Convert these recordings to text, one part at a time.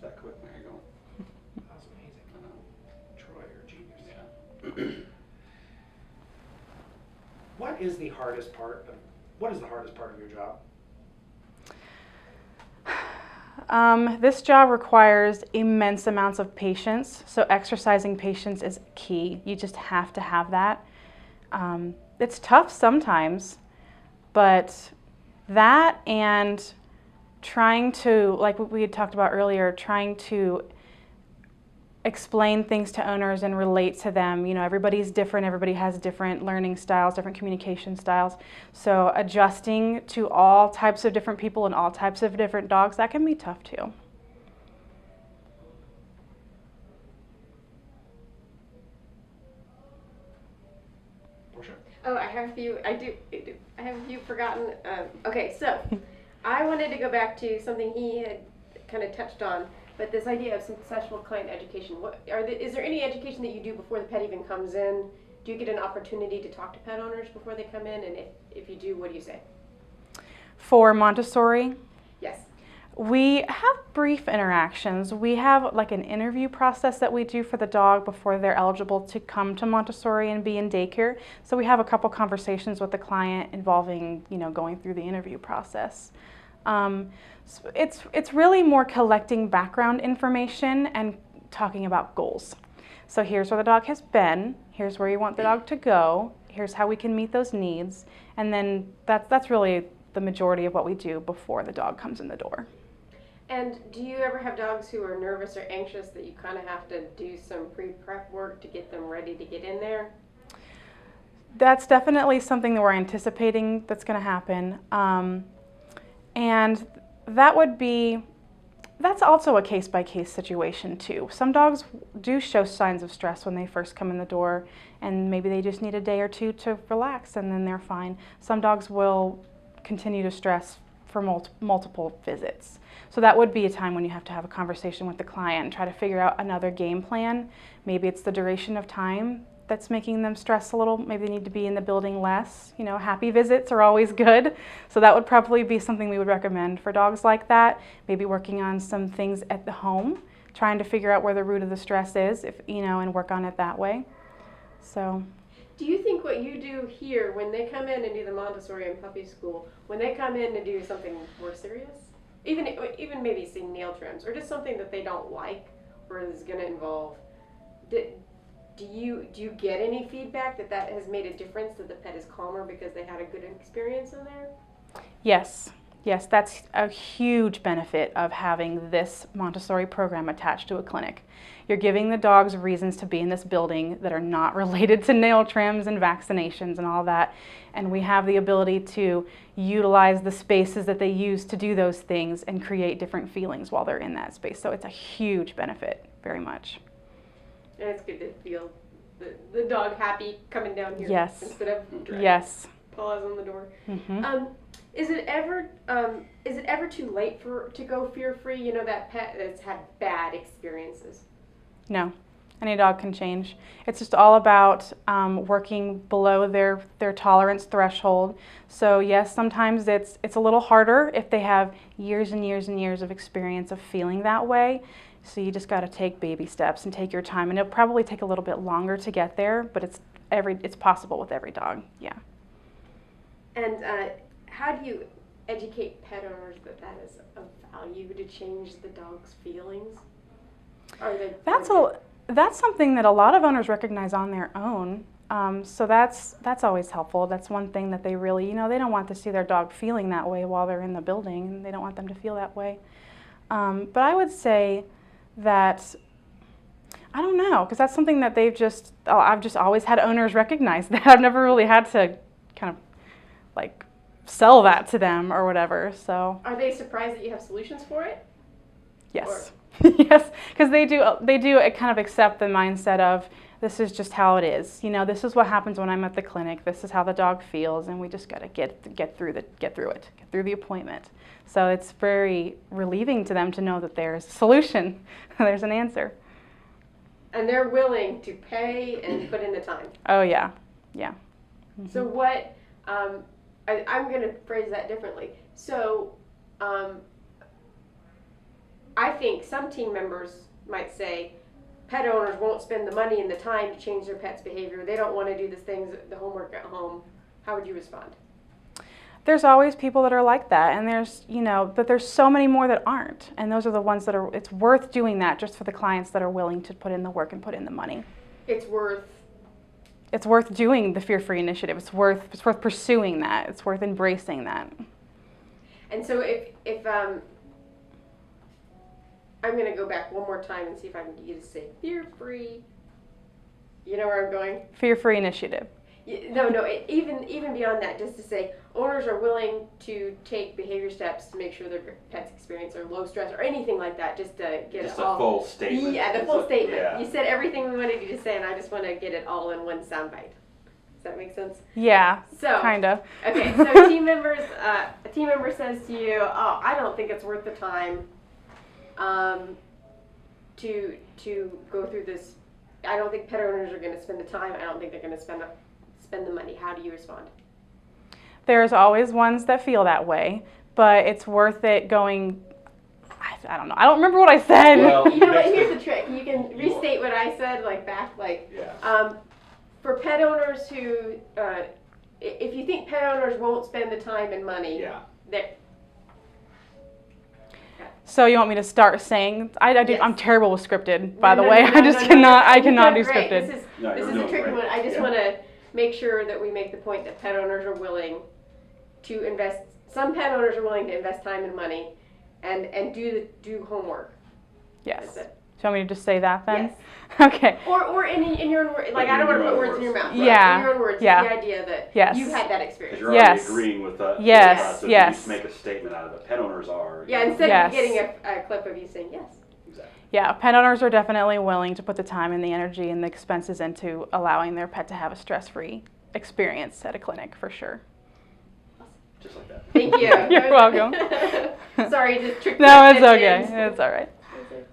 that quick when you're going. That was amazing. I know. Troy, you're a genius. Yeah. What is the hardest part of your job? This job requires immense amounts of patience, so exercising patience is key. You just have to have that. It's tough sometimes, but that and trying to, like what we had talked about earlier, trying to explain things to owners and relate to them. You know, everybody's different, everybody has different learning styles, different communication styles. So adjusting to all types of different people and all types of different dogs, that can be tough too. Oh, I have a few. I do. I have a few forgotten. Okay, so I wanted to go back to something he had kind of touched on, but this idea of successful client education. Is there any education that you do before the pet even comes in? Do you get an opportunity to talk to pet owners before they come in? And if you do, what do you say? For Montessori, Yes. we have brief interactions. We have like an interview process that we do for the dog before they're eligible to come to Montessori and be in daycare. So we have a couple conversations with the client involving, you know, going through the interview process. So it's really more collecting background information and talking about goals. So here's where the dog has been, here's where you want the dog to go, here's how we can meet those needs, and then that's really the majority of what we do before the dog comes in the door. And do you ever have dogs who are nervous or anxious that you kind of have to do some pre-prep work to get them ready to get in there? That's definitely something that we're anticipating that's going to happen. And that's also a case-by-case situation too. Some dogs do show signs of stress when they first come in the door, and maybe they just need a day or two to relax and then they're fine. Some dogs will continue to stress for multiple visits. So that would be a time when you have to have a conversation with the client and try to figure out another game plan. Maybe it's the duration of time that's making them stress a little. Maybe they need to be in the building less. You know, happy visits are always good. So that would probably be something we would recommend for dogs like that. Maybe working on some things at the home, trying to figure out where the root of the stress is, and work on it that way. So. Do you think what you do here, when they come in and do the Montessori and puppy school, when they come in to do something more serious, even maybe say nail trims, or just something that they don't like or is going to involve, do you get any feedback that has made a difference, that the pet is calmer because they had a good experience in there? Yes, that's a huge benefit of having this Montessori program attached to a clinic. You're giving the dogs reasons to be in this building that are not related to nail trims and vaccinations and all that. And we have the ability to utilize the spaces that they use to do those things and create different feelings while they're in that space. So it's a huge benefit, very much. And it's good to feel the dog happy coming down here. Yes. Instead of dragging paws on the door. Mm-hmm. Is it ever too late to go fear-free? You know, that pet that's had bad experiences. No, any dog can change. It's just all about working below their tolerance threshold. So yes, sometimes it's a little harder if they have years and years and years of experience of feeling that way. So you just got to take baby steps and take your time, and it'll probably take a little bit longer to get there, but it's possible with every dog. Yeah. And how do you educate pet owners that is of value to change the dog's feelings? That's something that a lot of owners recognize on their own. So that's always helpful. That's one thing that they really, they don't want to see their dog feeling that way while they're in the building, and they don't want them to feel that way. But I would say that, I don't know, because that's something that I've just always had owners recognize that. I've never really had to kind of like sell that to them or whatever. So are they surprised that you have solutions for it? Yes. Yes, because they do kind of accept the mindset of, this is just how it is. This is what happens when I'm at the clinic. This is how the dog feels, and we just got to get through the appointment. So it's very relieving to them to know that there's a solution, there's an answer. And they're willing to pay and put in the time. Oh yeah, yeah. Mm-hmm. So what? I'm going to phrase that differently. So. I think some team members might say, pet owners won't spend the money and the time to change their pet's behavior. They don't want to do the things, the homework at home. How would you respond? There's always people that are like that, and but there's so many more that aren't, and those are the ones that it's worth doing that just for the clients that are willing to put in the work and put in the money. It's worth doing the fear-free initiative. It's worth pursuing that. It's worth embracing that. And so if I'm going to go back one more time and see if I can get you to say fear-free. You know where I'm going? Fear-free initiative. No, even beyond that, just to say owners are willing to take behavior steps to make sure their pets experience or low stress or anything like that, just to get Just it all. a full statement. Yeah, the full statement. Yeah. You said everything we wanted you to say, and I just want to get it all in one soundbite. Does that make sense? Yeah, So kind of. Okay, so team members, a team member says to you, "Oh, I don't think it's worth the time to go through this. I don't think pet owners are going to spend the time. I don't think they're going to spend the money." How do you respond? There's always ones that feel that way, but it's worth it going. I don't know. I don't remember what I said. Well, You know what? Here's the trick. You can restate what I said, Yeah. For pet owners who, if you think pet owners won't spend the time and money, Yeah. that So you want me to start saying? Yes. I'm terrible with scripted, by the No, way. no, I just no, cannot. I You're cannot do doing great. scripted. This is No, this you're is a doing tricky great. one. I just Yeah. want to make sure that we make the point that pet owners are willing to invest. Some pet owners are willing to invest time and money, and do homework. Yes. That's it. Do you want me to just say that then? Yes. Okay. Or in your own words. Like, But I don't want to in put your own words in your words. mouth. Right. Yeah. In your own words. Yeah. The idea that Yes. you've had that Because experience. you're Yes. already agreeing with us. Yes, So yes. you just make a statement out of it. Pet owners are. Yeah. you know, Instead Yes. of getting a clip of you saying yes. Exactly. Yeah, pet owners are definitely willing to put the time and the energy and the expenses into allowing their pet to have a stress-free experience at a clinic, for sure. Just like that. Thank you. You're welcome. Sorry, just tricked No, it's you. okay. It's all right.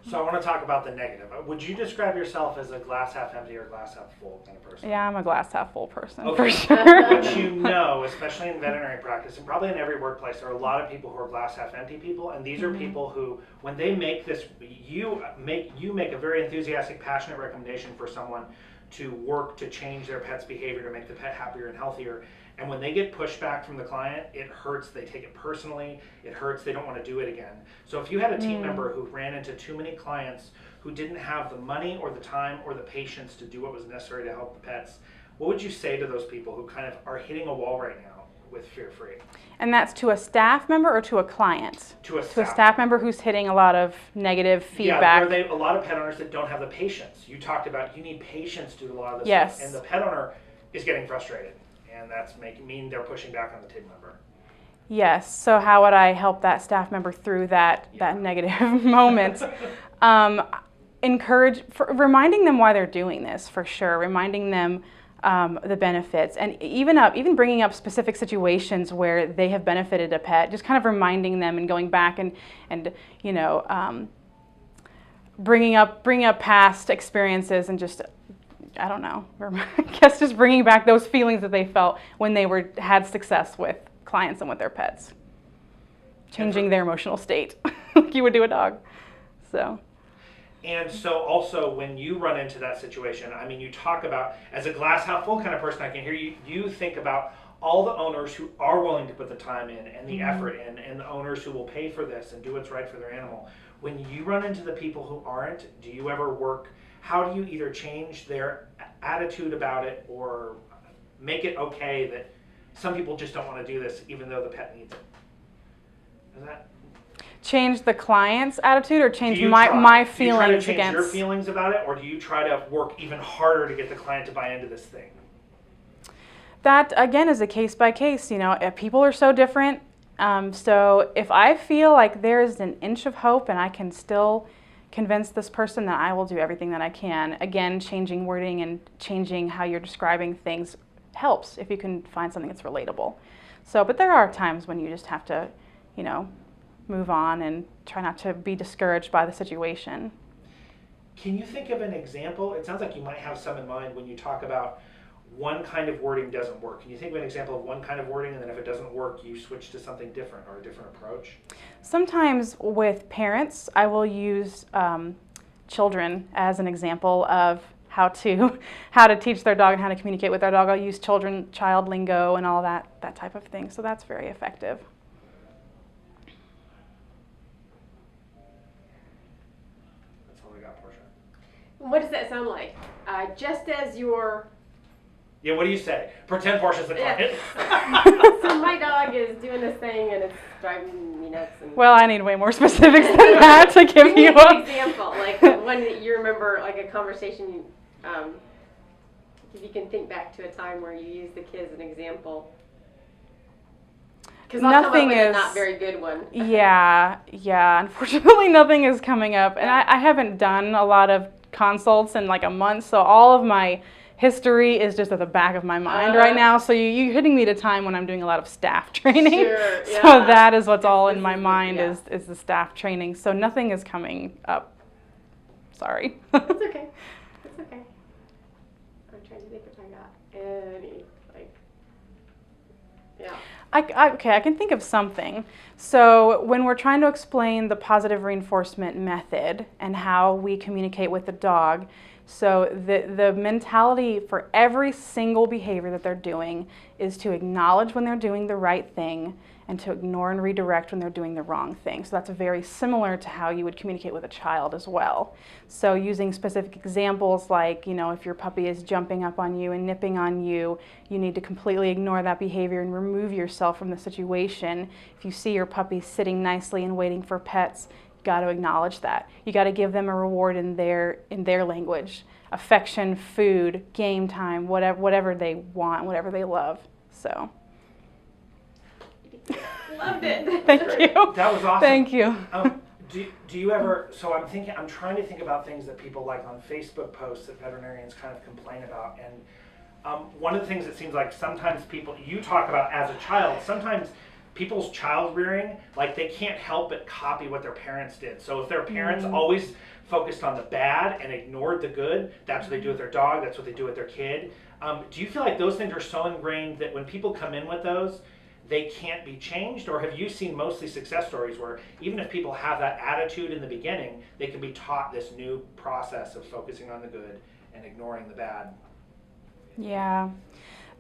So I want to talk about the negative. Would you describe yourself as a glass half empty or glass half full kind of person? Yeah, I'm a glass half full person, Okay. for sure. But you know, especially in veterinary practice and probably in every workplace, there are a lot of people who are glass half empty people, and these are people who, when they make this, you make a very enthusiastic, passionate recommendation for someone to work to change their pet's behavior to make the pet happier and healthier. And when they get pushback from the client, it hurts. They take it personally. It hurts. They don't want to do it again. So if you had a team member who ran into too many clients who didn't have the money or the time or the patience to do what was necessary to help the pets, what would you say to those people who kind of are hitting a wall right now with fear-free? And that's to a staff member or to a client? To a To a staff member who's hitting a lot of negative feedback. Yeah, there are a lot of pet owners that don't have the patience. You talked about you need patience to do a lot of this Yes. stuff. And the pet owner is getting frustrated. And that's mean they're pushing back on the team member. Yes. So how would I help that staff member through that negative moment? Reminding them why they're doing this, for sure. Reminding them the benefits, and even bringing up specific situations where they have benefited a pet. Just kind of reminding them and going back and bringing up past experiences and just. I don't know. I guess just bringing back those feelings that they felt when they had success with clients and with their pets. Changing their emotional state, like you would do a dog. So. And so also when you run into that situation, I mean, you talk about, as a glass half full kind of person, I can hear you think about all the owners who are willing to put the time in and the effort in, and the owners who will pay for this and do what's right for their animal. When you run into the people who aren't, do you ever work? How do you either change their attitude about it or make it okay that some people just don't want to do this even though the pet needs it? Is that? Change the client's attitude or change my my feelings do you try to change against your feelings about it, or do you try to work even harder to get the client to buy into this thing? that? Again, is a case by case. People are so different. So if I feel like there's an inch of hope and I can still convince this person, that I will do everything that I can. Again, changing wording and changing how you're describing things helps if you can find something that's relatable. So, but there are times when you just have to, move on and try not to be discouraged by the situation. Can you think of an example? It sounds like you might have some in mind when you talk about one kind of wording doesn't work. Can you think of an example of one kind of wording, and then if it doesn't work, you switch to something different or a different approach? Sometimes with parents, I will use children as an example of how to teach their dog and how to communicate with their dog. I'll use child lingo and all that type of thing. So that's very effective. That's all I got, Portia. What does that sound like? Just as your Yeah, what do you say? Pretend Portia's the client. so my dog is doing this thing and it's driving me nuts. And Well, I need way more specifics than that to give you an a example, like one that you remember, like a conversation you, if you can think back to a time where you used the kids as an example. Because I'll come up Nothing with a is- not very good one. Yeah. Unfortunately, nothing is coming up. And I haven't done a lot of consults in like a month, so all of my history is just at the back of my mind right now. So you're hitting me at a time when I'm doing a lot of staff training. Sure, So yeah. that is what's all in This my is- mind yeah. is the staff training. So nothing is coming up. Sorry. It's okay. It's okay. I'm trying to think if I got any, like, yeah. Okay, I can think of something. So when we're trying to explain the positive reinforcement method and how we communicate with the dog, so the mentality for every single behavior that they're doing is to acknowledge when they're doing the right thing and to ignore and redirect when they're doing the wrong thing. So that's very similar to how you would communicate with a child as well. So using specific examples like, if your puppy is jumping up on you and nipping on you, you need to completely ignore that behavior and remove yourself from the situation. If you see your puppy sitting nicely and waiting for pets, you got to acknowledge that. You got to give them a reward in their language, affection, food, game time, whatever they want, whatever they love. So. Loved it. Thank you. That was awesome. Thank you. Do you ever, so I'm trying to think about things that people like on Facebook posts that veterinarians kind of complain about. And one of the things that seems like sometimes you talk about as a child, sometimes people's child rearing, like they can't help but copy what their parents did. So if their parents always focused on the bad and ignored the good, that's what they do with their dog, that's what they do with their kid. Do you feel like those things are so ingrained that when people come in with those, they can't be changed? Or have you seen mostly success stories where even if people have that attitude in the beginning, they can be taught this new process of focusing on the good and ignoring the bad? Yeah,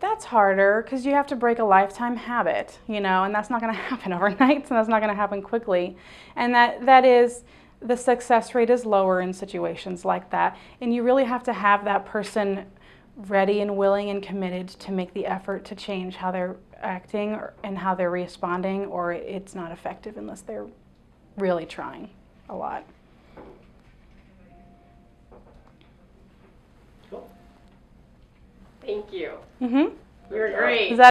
that's harder because you have to break a lifetime habit, and that's not going to happen overnight, so that's not going to happen quickly. And that is, the success rate is lower in situations like that. And you really have to have that person ready and willing and committed to make the effort to change how they're acting and how they're responding, or it's not effective unless they're really trying a lot. Cool. Thank you. Mm-hmm. You're great. Is that